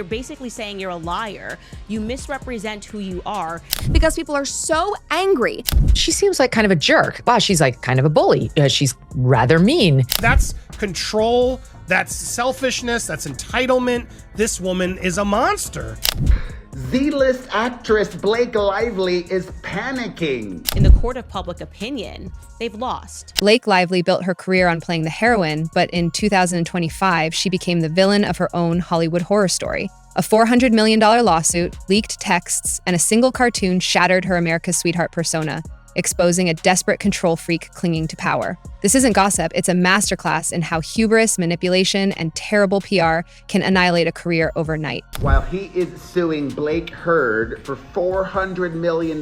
You're basically saying you're a liar. You misrepresent who you are. Because people are so angry. She seems like kind of a jerk. Wow, she's like kind of a bully. She's rather mean. That's control. That's selfishness. That's entitlement. This woman is a monster. Z-list actress Blake Lively is panicking. In the court of public opinion, they've lost. Blake Lively built her career on playing the heroine, but in 2025, she became the villain of her own Hollywood horror story. A $400 million lawsuit, leaked texts, and a single cartoon shattered her America's sweetheart persona, exposing a desperate control freak clinging to power. This isn't gossip, it's a masterclass in how hubris, manipulation, and terrible PR can annihilate a career overnight. While he is suing Blake Heard for $400 million,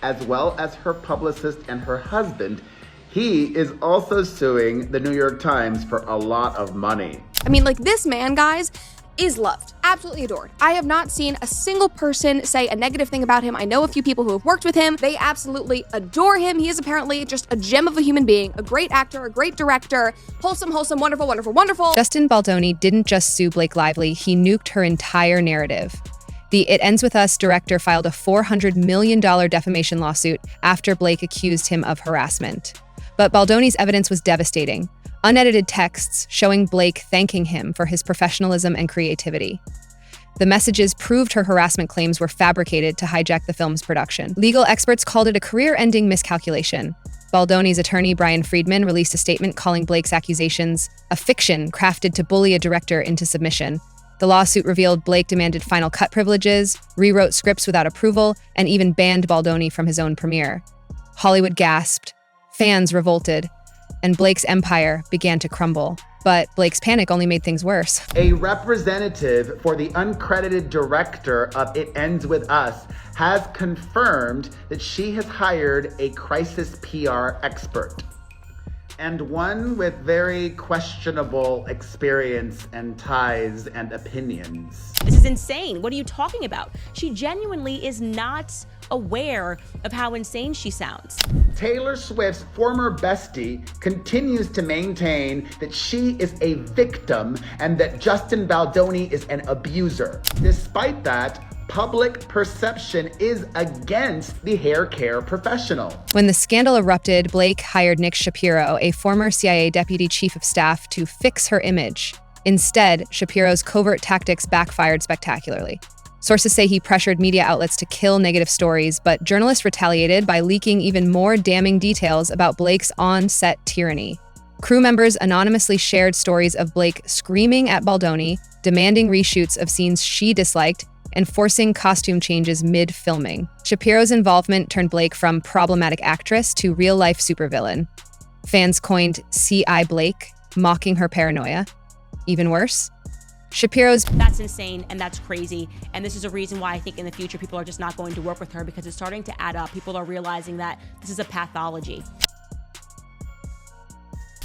as well as her publicist and her husband, he is also suing the New York Times for a lot of money. I mean, like, this man, guys, is loved, absolutely adored. I have not seen a single person say a negative thing about him. I know a few people who have worked with him. They absolutely adore him. He is apparently just a gem of a human being, a great actor, a great director, wholesome, wonderful, wonderful, wonderful. Justin Baldoni didn't just sue Blake Lively, he nuked her entire narrative. The It Ends With Us director filed a $400 million defamation lawsuit after Blake accused him of harassment. But Baldoni's evidence was devastating. Unedited texts showing Blake thanking him for his professionalism and creativity. The messages proved her harassment claims were fabricated to hijack the film's production. Legal experts called it a career-ending miscalculation. Baldoni's attorney, Brian Friedman, released a statement calling Blake's accusations a fiction crafted to bully a director into submission. The lawsuit revealed Blake demanded final cut privileges, rewrote scripts without approval, and even banned Baldoni from his own premiere. Hollywood gasped, fans revolted, and Blake's empire began to crumble. But Blake's panic only made things worse. A representative for the uncredited director of It Ends With Us has confirmed that she has hired a crisis PR expert, and one with very questionable experience and ties and opinions. This is insane. What are you talking about? She genuinely is not aware of how insane she sounds. Taylor Swift's former bestie continues to maintain that she is a victim and that Justin Baldoni is an abuser. Despite that, public perception is against the hair care professional. When the scandal erupted, Blake hired Nick Shapiro, a former CIA deputy chief of staff, to fix her image. Instead, Shapiro's covert tactics backfired spectacularly. Sources say he pressured media outlets to kill negative stories, but journalists retaliated by leaking even more damning details about Blake's on-set tyranny. Crew members anonymously shared stories of Blake screaming at Baldoni, demanding reshoots of scenes she disliked, and forcing costume changes mid-filming. Shapiro's involvement turned Blake from problematic actress to real-life supervillain. Fans coined C.I. Blake, mocking her paranoia. Even worse, That's insane and that's crazy. And this is a reason why I think in the future people are just not going to work with her, because it's starting to add up. People are realizing that this is a pathology.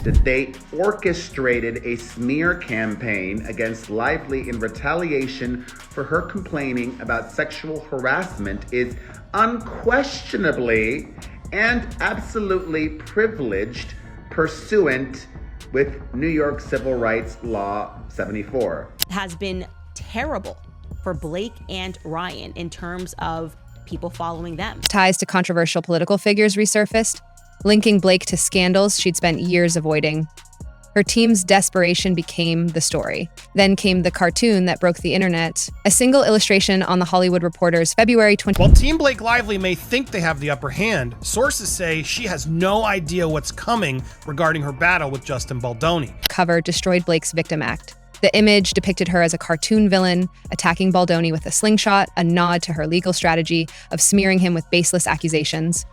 That they orchestrated a smear campaign against Lively in retaliation for her complaining about sexual harassment is unquestionably and absolutely privileged pursuant with New York Civil Rights Law 74. Has been terrible for Blake and Ryan in terms of people following them. Ties to controversial political figures resurfaced, linking Blake to scandals she'd spent years avoiding. Her team's desperation became the story. Then came the cartoon that broke the internet, a single illustration on The Hollywood Reporter's February 20. While Team Blake Lively may think they have the upper hand, sources say she has no idea what's coming regarding her battle with Justin Baldoni. Cover destroyed Blake's victim act. The image depicted her as a cartoon villain, attacking Baldoni with a slingshot, a nod to her legal strategy of smearing him with baseless accusations.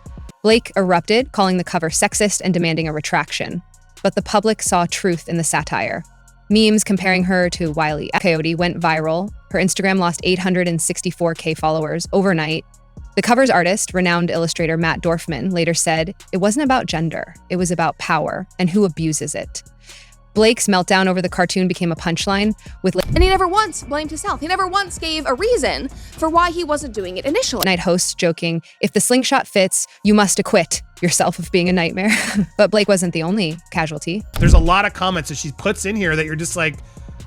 Blake erupted, calling the cover sexist and demanding a retraction. But the public saw truth in the satire. Memes comparing her to Wile E. Coyote went viral. Her Instagram lost 864K followers overnight. The cover's artist, renowned illustrator Matt Dorfman, later said, "It wasn't about gender, it was about power and who abuses it." Blake's meltdown over the cartoon became a punchline with And he never once blamed himself. He never once gave a reason for why he wasn't doing it initially. night hosts joking, "If the slingshot fits, you must acquit yourself of being a nightmare." But Blake wasn't the only casualty. There's a lot of comments that she puts in here that you're just like,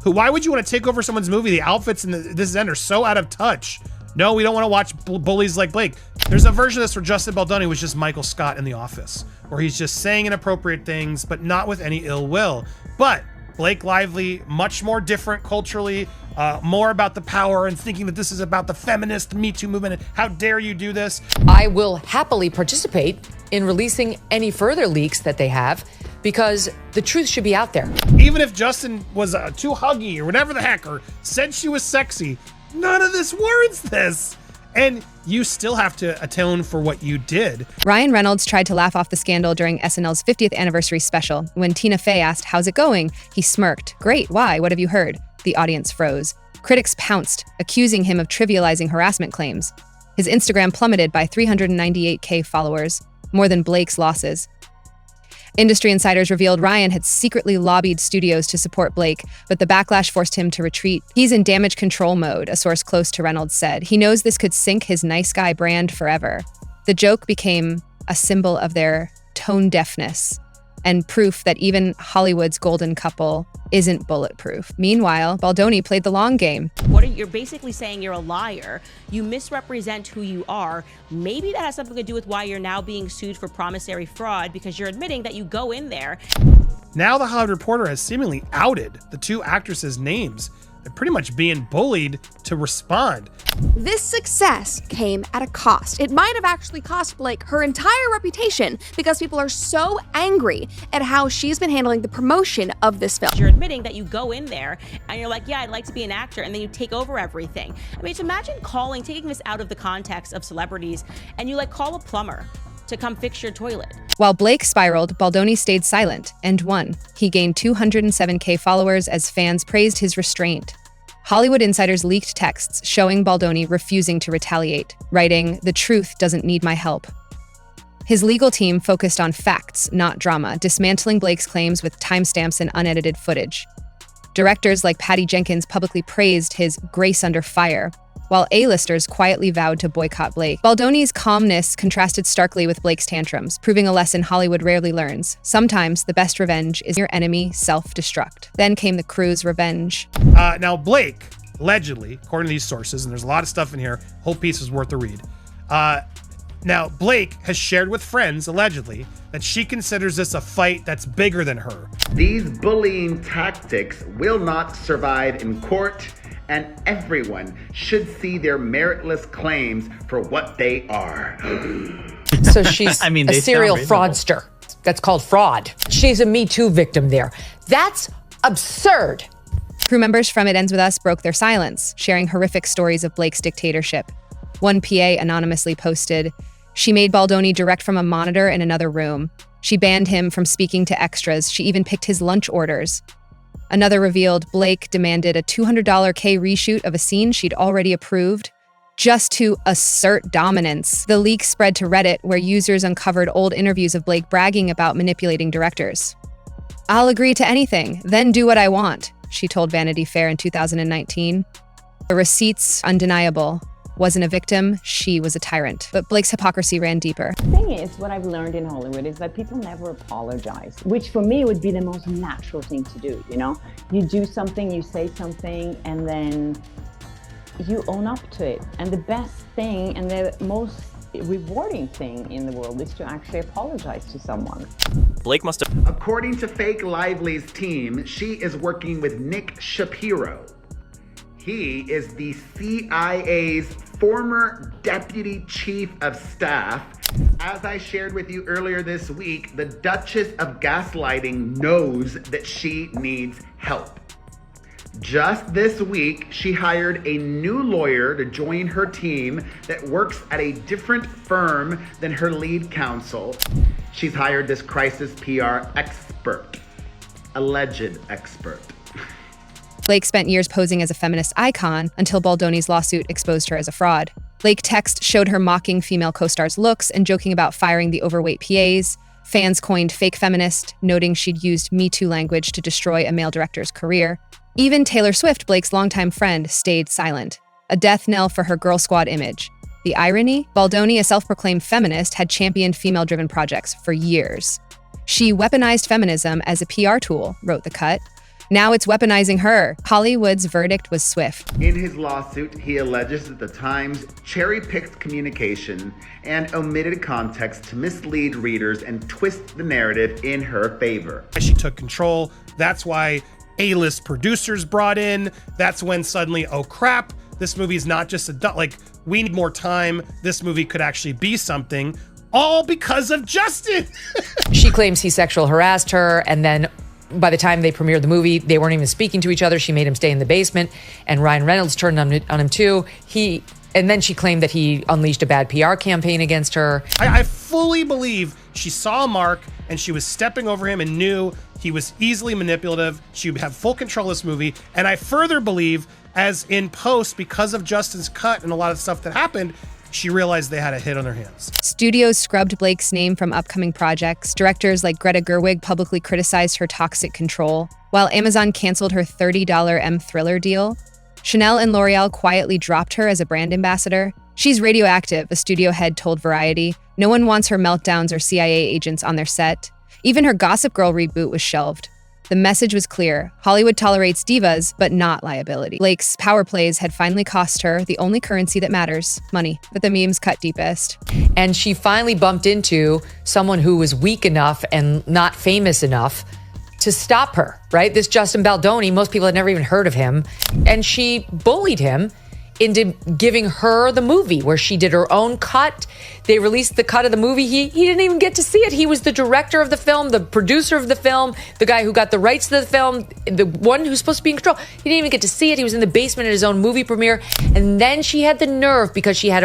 Why would you want to take over someone's movie? The outfits in this end are so out of touch. No, we don't want to watch bullies like Blake. There's a version of this where Justin Baldoni was just Michael Scott in The Office, where he's just saying inappropriate things, but not with any ill will. But Blake Lively, much more different culturally, more about the power and thinking that this is about the feminist Me Too movement. And how dare you do this? I will happily participate in releasing any further leaks that they have, because the truth should be out there. Even if Justin was too huggy or whatever the heck, or said she was sexy, none of this warrants this. And you still have to atone for what you did. Ryan Reynolds tried to laugh off the scandal during SNL's 50th anniversary special. When Tina Fey asked, "How's it going?" he smirked. "Great, why? What have you heard?" The audience froze. Critics pounced, accusing him of trivializing harassment claims. His Instagram plummeted by 398K followers, more than Blake's losses. Industry insiders revealed Ryan had secretly lobbied studios to support Blake, but the backlash forced him to retreat. "He's in damage control mode," a source close to Reynolds said. "He knows this could sink his nice guy brand forever." The joke became a symbol of their tone deafness and proof that even Hollywood's golden couple isn't bulletproof. Meanwhile, Baldoni played the long game. You're basically saying you're a liar. You misrepresent who you are. Maybe that has something to do with why you're now being sued for promissory fraud, because you're admitting that you go in there. Now the Hollywood Reporter has seemingly outed the two actresses' names. They're pretty much being bullied to respond. This success came at a cost. It might have actually cost Blake her entire reputation, because people are so angry at how she's been handling the promotion of this film. You're admitting that you go in there and you're like, yeah, I'd like to be an actor, and then you take over everything. I mean, just imagine taking this out of the context of celebrities, and you call a plumber to come fix your toilet. While Blake spiraled, Baldoni stayed silent and won. He gained 207K followers as fans praised his restraint. Hollywood insiders leaked texts showing Baldoni refusing to retaliate, writing, "The truth doesn't need my help." His legal team focused on facts, not drama, dismantling Blake's claims with timestamps and unedited footage. Directors like Patty Jenkins publicly praised his grace under fire, while A-listers quietly vowed to boycott Blake. Baldoni's calmness contrasted starkly with Blake's tantrums, proving a lesson Hollywood rarely learns. Sometimes the best revenge is your enemy self-destruct. Then came the crew's revenge. Now Blake, allegedly, according to these sources, and there's a lot of stuff in here, whole piece is worth a read. Now Blake has shared with friends, allegedly, that she considers this a fight that's bigger than her. These bullying tactics will not survive in court, and everyone should see their meritless claims for what they are. So she's I mean, a they serial sound reasonable. fraudster. That's called fraud. She's a Me Too victim there. That's absurd. Crew members from It Ends With Us broke their silence, sharing horrific stories of Blake's dictatorship. One PA anonymously posted, "She made Baldoni direct from a monitor in another room. She banned him from speaking to extras. She even picked his lunch orders." Another revealed Blake demanded a $200K reshoot of a scene she'd already approved, just to assert dominance. The leak spread to Reddit, where users uncovered old interviews of Blake bragging about manipulating directors. "I'll agree to anything, then do what I want," she told Vanity Fair in 2019. The receipts undeniable. Wasn't a victim, she was a tyrant. But Blake's hypocrisy ran deeper. The thing is, what I've learned in Hollywood is that people never apologize, which for me would be the most natural thing to do, you know? You do something, you say something, and then you own up to it. And the best thing and the most rewarding thing in the world is to actually apologize to someone. Blake must have... According to Fake Lively's team, she is working with Nick Shapiro. He is the CIA's former deputy chief of staff. As I shared with you earlier this week, the Duchess of Gaslighting knows that she needs help. Just this week, she hired a new lawyer to join her team that works at a different firm than her lead counsel. She's hired this crisis PR expert, alleged expert. Blake spent years posing as a feminist icon until Baldoni's lawsuit exposed her as a fraud. Blake text showed her mocking female co-stars' looks and joking about firing the overweight PAs. Fans coined fake feminist, noting she'd used Me Too language to destroy a male director's career. Even Taylor Swift, Blake's longtime friend, stayed silent, a death knell for her Girl Squad image. The irony? Baldoni, a self-proclaimed feminist, had championed female-driven projects for years. She weaponized feminism as a PR tool, wrote The Cut. Now it's weaponizing her. Hollywood's verdict was swift. In his lawsuit, he alleges that the Times cherry-picked communication and omitted context to mislead readers and twist the narrative in her favor. She took control. That's why A-list producers brought in. That's when suddenly, oh crap, this movie is not just we need more time. This movie could actually be something. All because of Justin. She claims he sexual harassed her, and then by the time they premiered the movie, they weren't even speaking to each other. She made him stay in the basement, and Ryan Reynolds turned on him too. And then she claimed that he unleashed a bad PR campaign against her. I fully believe she saw a mark and she was stepping over him and knew he was easily manipulative. She would have full control of this movie. And I further believe, as in post, because of Justin's cut and a lot of stuff that happened, she realized they had a hit on their hands. Studios scrubbed Blake's name from upcoming projects. Directors like Greta Gerwig publicly criticized her toxic control, while Amazon canceled her $30 M Thriller deal. Chanel and L'Oreal quietly dropped her as a brand ambassador. She's radioactive, a studio head told Variety. No one wants her meltdowns or CIA agents on their set. Even her Gossip Girl reboot was shelved. The message was clear. Hollywood tolerates divas, but not liability. Blake's power plays had finally cost her the only currency that matters, money. But the memes cut deepest. And she finally bumped into someone who was weak enough and not famous enough to stop her, right? This Justin Baldoni, most people had never even heard of him. And she bullied him into giving her the movie where she did her own cut. They released the cut of the movie. He didn't even get to see it. He was the director of the film, the producer of the film, the guy who got the rights to the film, the one who's supposed to be in control. He didn't even get to see it. He was in the basement at his own movie premiere. And then she had the nerve, because she had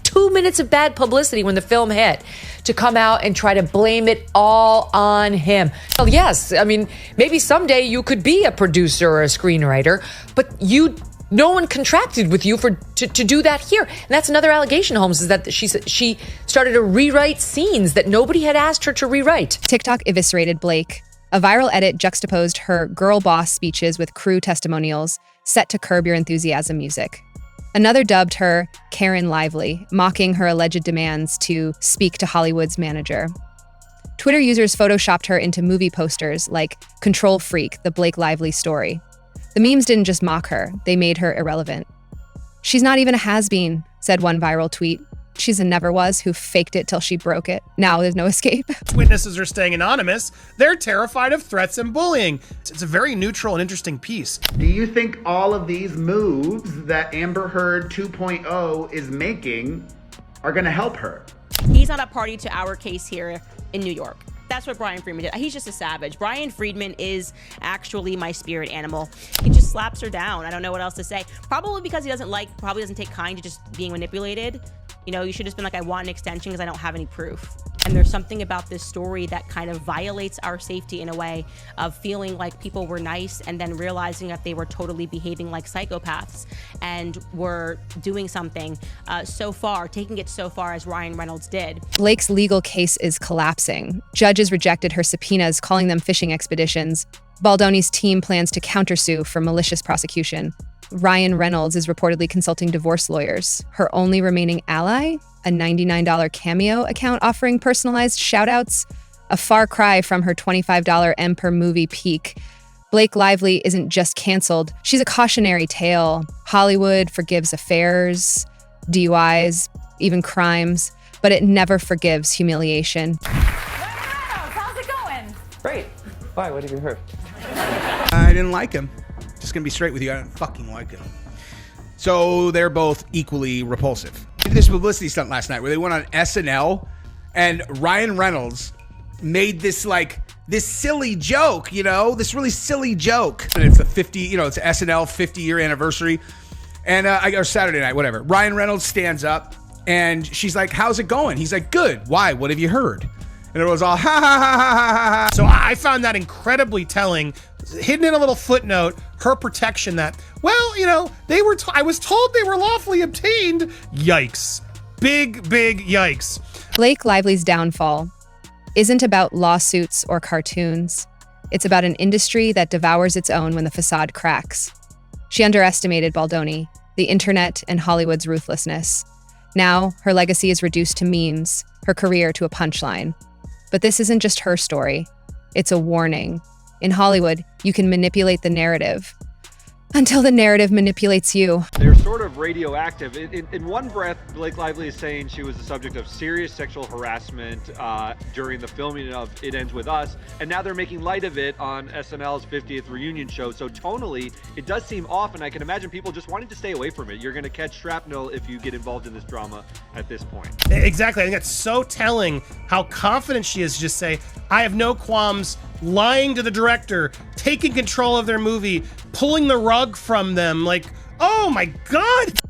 2 minutes of bad publicity when the film hit, to come out and try to blame it all on him. Well, yes, I mean, maybe someday you could be a producer or a screenwriter, but no one contracted with you to do that here. And that's another allegation, Holmes, is that she started to rewrite scenes that nobody had asked her to rewrite. TikTok eviscerated Blake. A viral edit juxtaposed her girl boss speeches with crew testimonials set to Curb Your Enthusiasm music. Another dubbed her Karen Lively, mocking her alleged demands to speak to Hollywood's manager. Twitter users photoshopped her into movie posters like Control Freak, the Blake Lively story. The memes didn't just mock her, they made her irrelevant. She's not even a has-been, said one viral tweet. She's a never was who faked it till she broke it. Now there's no escape. Witnesses are staying anonymous. They're terrified of threats and bullying. It's a very neutral and interesting piece. Do you think all of these moves that Amber Heard 2.0 is making are going to help her? He's not a party to our case here in New York. That's what Brian Friedman did. He's just a savage. Brian Friedman is actually my spirit animal. He just slaps her down. I don't know what else to say. Probably because he probably doesn't take kind to just being manipulated. You know, you should have just been like, I want an extension because I don't have any proof. And there's something about this story that kind of violates our safety in a way of feeling like people were nice and then realizing that they were totally behaving like psychopaths and were doing something taking it so far as Ryan Reynolds did. Blake's legal case is collapsing. Judges rejected her subpoenas, calling them fishing expeditions. Baldoni's team plans to countersue for malicious prosecution. Ryan Reynolds is reportedly consulting divorce lawyers. Her only remaining ally? A $99 Cameo account offering personalized shoutouts? A far cry from her $25 M per movie peak. Blake Lively isn't just canceled. She's a cautionary tale. Hollywood forgives affairs, DUIs, even crimes, but it never forgives humiliation. How's it going? Great. Why? What have you heard? I didn't like him. Just gonna be straight with you. I didn't fucking like him. So they're both equally repulsive. We did this publicity stunt last night where they went on SNL and Ryan Reynolds made this silly joke, this really silly joke. And it's it's SNL 50-year anniversary. And or Saturday night, whatever. Ryan Reynolds stands up and she's like, how's it going? He's like, good. Why? What have you heard? And it was all ha ha ha ha ha ha. So I found that incredibly telling. Hidden in a little footnote, her protection that, I was told they were lawfully obtained. Yikes. Big yikes. Blake Lively's downfall isn't about lawsuits or cartoons. It's about an industry that devours its own when the facade cracks. She underestimated Baldoni, the internet, and Hollywood's ruthlessness. Now, her legacy is reduced to memes, her career to a punchline. But this isn't just her story. It's a warning. In Hollywood, you can manipulate the narrative until the narrative manipulates you. They're sort of radioactive. In one breath, Blake Lively is saying she was the subject of serious sexual harassment during the filming of It Ends With Us, and now they're making light of it on SNL's 50th reunion show. So tonally, it does seem off, and I can imagine people just wanting to stay away from it. You're going to catch shrapnel if you get involved in this drama at this point. Exactly. I think that's so telling how confident she is to just say, I have no qualms lying to the director, taking control of their movie, pulling the rug from them. Like, oh my God.